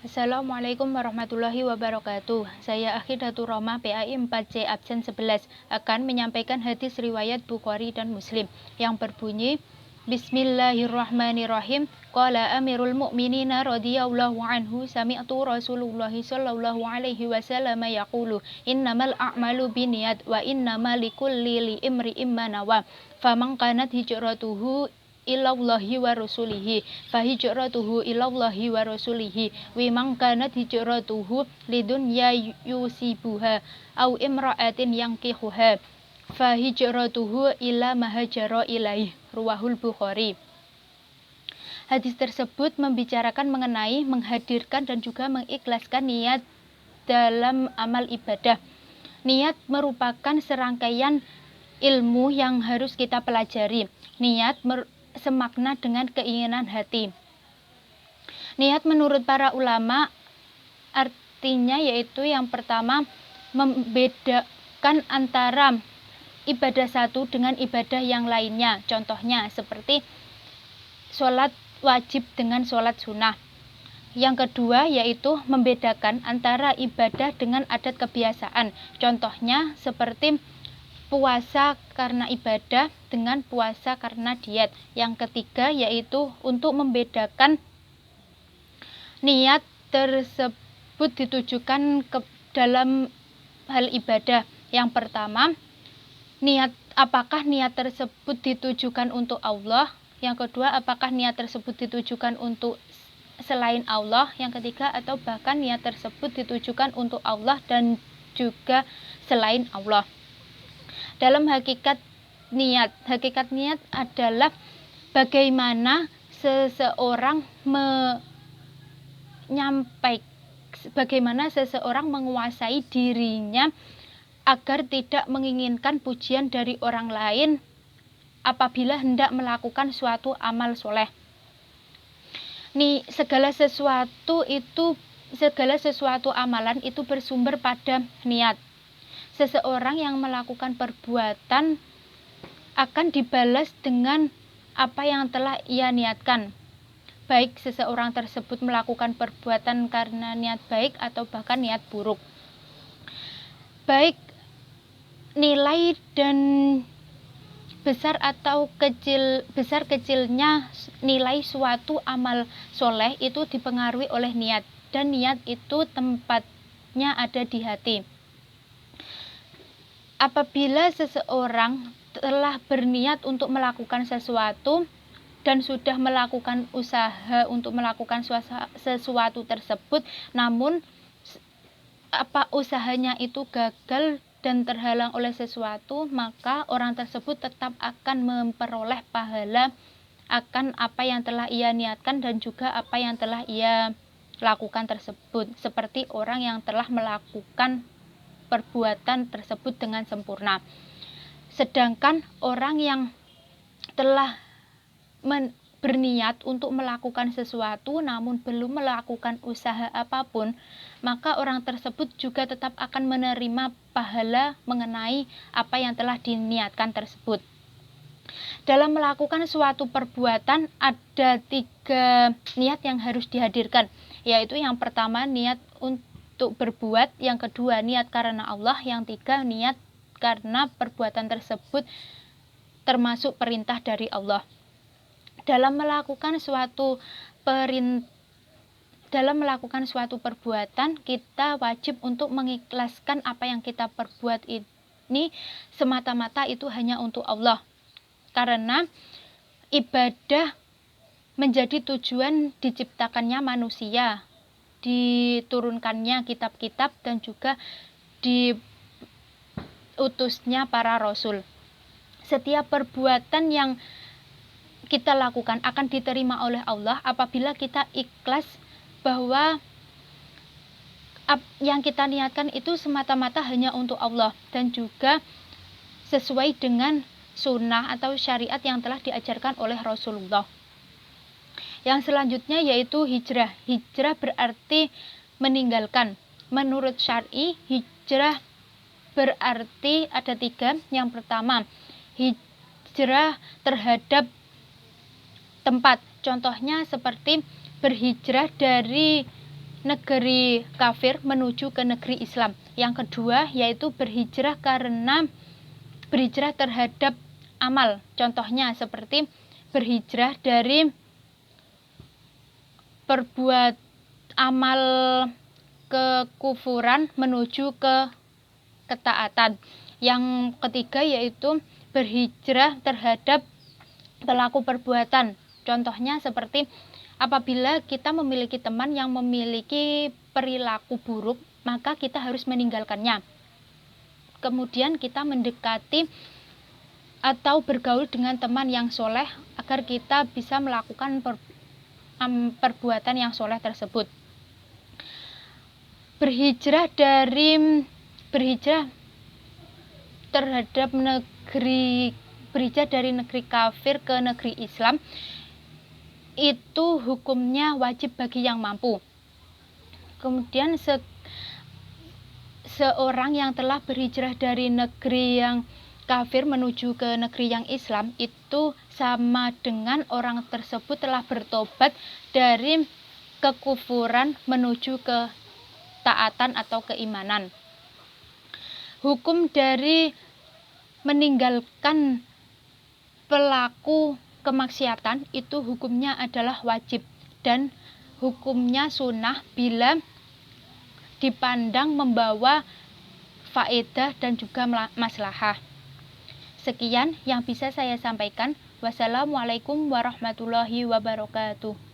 Assalamualaikum warahmatullahi wabarakatuh. Saya Akhidatul Roma PAI 4C absen 11 akan menyampaikan hadis riwayat Bukhari dan Muslim yang berbunyi Bismillahirrahmanirrahim. Qala Amirul Mukminina radhiyallahu anhu sami'tu Rasulullah sallallahu alaihi wasallam yaqulu innamal a'malu binniyat wa innamal likulli imri'in ma nawa. Faman kanat hijratuhu ilallahi wa rasulihi fahijratuhu ilallahi wa rasulihi wa man kanat hijratuhu lidunya yusibuha au imra'atin yankihuha fahijratuhu ila mahajara ilaih. Ruwahul Bukhari. Hadis tersebut membicarakan mengenai menghadirkan dan juga mengikhlaskan niat dalam amal ibadah. Niat merupakan serangkaian ilmu yang harus kita pelajari. Niat semakna dengan keinginan hati. Niat menurut para ulama artinya yaitu yang pertama membedakan antara ibadah satu dengan ibadah yang lainnya. Contohnya seperti sholat wajib dengan sholat sunnah. Yang kedua yaitu membedakan antara ibadah dengan adat kebiasaan. Contohnya seperti puasa karena ibadah dengan puasa karena diet. Yang ketiga yaitu untuk membedakan niat tersebut ditujukan ke dalam hal ibadah. Yang pertama, apakah niat tersebut ditujukan untuk Allah? Yang kedua, apakah niat tersebut ditujukan untuk selain Allah? Yang ketiga, atau bahkan niat tersebut ditujukan untuk Allah dan juga selain Allah. Dalam hakikat niat adalah bagaimana seseorang menguasai dirinya agar tidak menginginkan pujian dari orang lain apabila hendak melakukan suatu amal soleh. Segala sesuatu amalan itu bersumber pada niat. Seseorang yang melakukan perbuatan akan dibalas dengan apa yang telah ia niatkan, baik seseorang tersebut melakukan perbuatan karena niat baik atau bahkan niat buruk. Baik nilai dan besar kecilnya nilai suatu amal soleh itu dipengaruhi oleh niat, dan niat itu tempatnya ada di hati. Apabila seseorang telah berniat untuk melakukan sesuatu dan sudah melakukan usaha untuk melakukan sesuatu tersebut, namun usahanya itu gagal dan terhalang oleh sesuatu, maka orang tersebut tetap akan memperoleh pahala akan apa yang telah ia niatkan dan juga apa yang telah ia lakukan tersebut, seperti orang yang telah melakukan perbuatan tersebut dengan sempurna. Sedangkan orang yang telah berniat untuk melakukan sesuatu namun belum melakukan usaha apapun, maka orang tersebut juga tetap akan menerima pahala mengenai apa yang telah diniatkan tersebut. Dalam melakukan suatu perbuatan ada 3 niat yang harus dihadirkan, yaitu yang pertama niat untuk berbuat, yang kedua niat karena Allah, yang ketiga niat karena perbuatan tersebut termasuk perintah dari Allah. Dalam melakukan suatu perbuatan, kita wajib untuk mengikhlaskan apa yang kita perbuat ini semata-mata itu hanya untuk Allah, karena ibadah menjadi tujuan diciptakannya manusia, diturunkannya kitab-kitab, dan juga diutusnya para rasul. Setiap perbuatan yang kita lakukan akan diterima oleh Allah apabila kita ikhlas bahwa yang kita niatkan itu semata-mata hanya untuk Allah dan juga sesuai dengan sunnah atau syariat yang telah diajarkan oleh Rasulullah. Yang selanjutnya yaitu hijrah. Hijrah berarti meninggalkan. Menurut syar'i, hijrah berarti ada 3. Yang pertama, hijrah terhadap tempat. Contohnya seperti berhijrah dari negeri kafir menuju ke negeri Islam. Yang kedua yaitu berhijrah karena berhijrah terhadap amal. Contohnya seperti berhijrah dari perbuat amal kekufuran menuju ke ketaatan. Yang ketiga yaitu berhijrah terhadap pelaku perbuatan. Contohnya seperti apabila kita memiliki teman yang memiliki perilaku buruk, maka kita harus meninggalkannya. Kemudian kita mendekati atau bergaul dengan teman yang soleh agar kita bisa melakukan perbuatan yang soleh tersebut. Berhijrah dari negeri kafir ke negeri Islam itu hukumnya wajib bagi yang mampu. Kemudian seorang yang telah berhijrah dari negeri yang kafir menuju ke negeri yang Islam itu sama dengan orang tersebut telah bertobat dari kekufuran menuju ke taatan atau keimanan. Hukum dari meninggalkan pelaku kemaksiatan itu hukumnya adalah wajib dan hukumnya sunnah bila dipandang membawa faedah dan juga maslahah. Sekian yang bisa saya sampaikan. Wassalamualaikum warahmatullahi wabarakatuh.